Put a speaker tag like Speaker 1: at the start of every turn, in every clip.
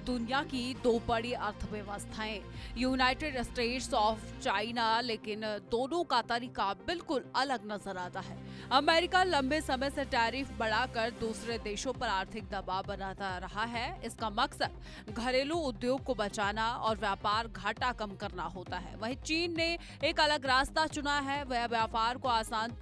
Speaker 1: दुनिया की दो बड़ी अर्थव्यवस्थाएं यूनाइटेड स्टेट्स ऑफ चाइना, लेकिन दोनों का तरीका बिल्कुल अलग नजर आता है। अमेरिका लंबे समय से टैरिफ बढ़ाकर दूसरे देशों पर आर्थिक दबाव बनाता रहा है। इसका मकसद घरेलू उद्योग को बचाना और व्यापार घाटा कम करना होता है। वहीं चीन ने एक अलग रास्ता चुना है। वह व्यापार को आसान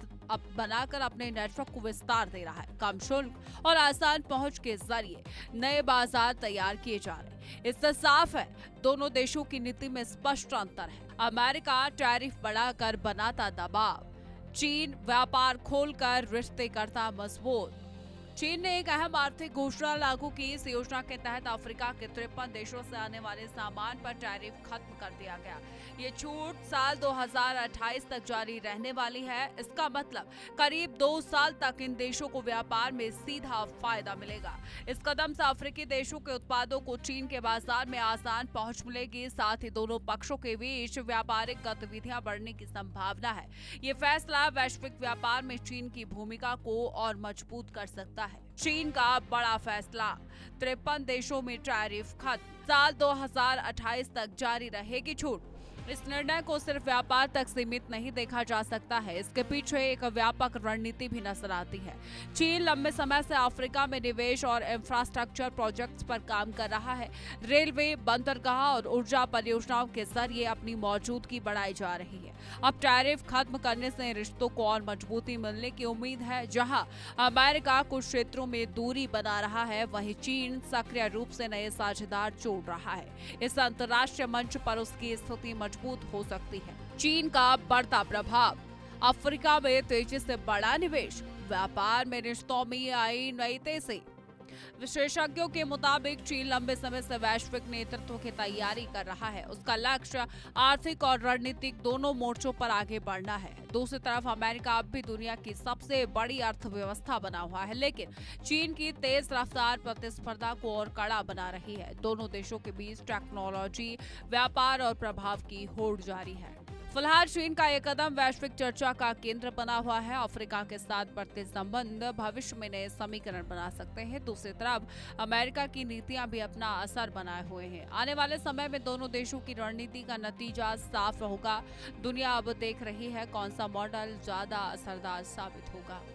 Speaker 1: बनाकर अपने नेटवर्क को विस्तार दे रहा है। कम शुल्क और आसान पहुंच के जरिए नए बाजार तैयार किए जा रहे हैं। इससे साफ है दोनों देशों की नीति में स्पष्ट अंतर है। अमेरिका टैरिफ बढ़ाकर बनाता दबाव, चीन व्यापार खोलकर रिश्ते करता मजबूत। चीन ने एक अहम आर्थिक घोषणा लागू की। इस योजना के तहत अफ्रीका के 53 देशों से आने वाले सामान पर टैरिफ खत्म कर दिया गया। ये छूट साल 2028 तक जारी रहने वाली है। इसका मतलब करीब 2 साल तक इन देशों को व्यापार में सीधा फायदा मिलेगा। इस कदम से अफ्रीकी देशों के उत्पादों को चीन के बाजार में आसान पहुंच मिलेगी। साथ ही दोनों पक्षों के बीच व्यापारिक गतिविधियां बढ़ने की संभावना है। ये फैसला वैश्विक व्यापार में चीन की भूमिका को और मजबूत कर सकता है। चीन का बड़ा फैसला, 53 देशों में टैरिफ खत्म, साल 2028 तक जारी रहेगी छूट। इस निर्णय को सिर्फ व्यापार तक सीमित नहीं देखा जा सकता है। इसके पीछे एक व्यापक रणनीति भी नजर आती है। चीन लंबे समय से अफ्रीका में निवेश और इंफ्रास्ट्रक्चर प्रोजेक्ट्स पर काम कर रहा है। रेलवे, बंदरगाह और ऊर्जा परियोजनाओं के जरिए अपनी मौजूदगी बढ़ाई जा रही है। अब टैरिफ खत्म करने से रिश्तों को और मजबूती मिलने की उम्मीद है। जहां अमेरिका कुछ क्षेत्रों में दूरी बना रहा है, वहीं चीन सक्रिय रूप से नए साझेदार जोड़ रहा है। इस अंतर्राष्ट्रीय मंच पर उसकी स्थिति मजबूत हो सकती है। चीन का बढ़ता प्रभाव, अफ्रीका में तेजी से बड़ा निवेश, व्यापार में रिश्तों में आई नई तेजी। विशेषज्ञों के मुताबिक चीन लंबे समय से वैश्विक नेतृत्व की तैयारी कर रहा है। उसका लक्ष्य आर्थिक और रणनीतिक दोनों मोर्चों पर आगे बढ़ना है। दूसरी तरफ अमेरिका अब भी दुनिया की सबसे बड़ी अर्थव्यवस्था बना हुआ है, लेकिन चीन की तेज रफ्तार प्रतिस्पर्धा को और कड़ा बना रही है। दोनों देशों के बीच टेक्नोलॉजी, व्यापार और प्रभाव की होड़ जारी है। फिलहाल चीन का यह कदम वैश्विक चर्चा का केंद्र बना हुआ है। अफ्रीका के साथ बढ़ते संबंध भविष्य में नए समीकरण बना सकते हैं। दूसरी तरफ अमेरिका की नीतियां भी अपना असर बनाए हुए हैं। आने वाले समय में दोनों देशों की रणनीति का नतीजा साफ होगा। दुनिया अब देख रही है कौन सा मॉडल ज्यादा असरदार साबित होगा।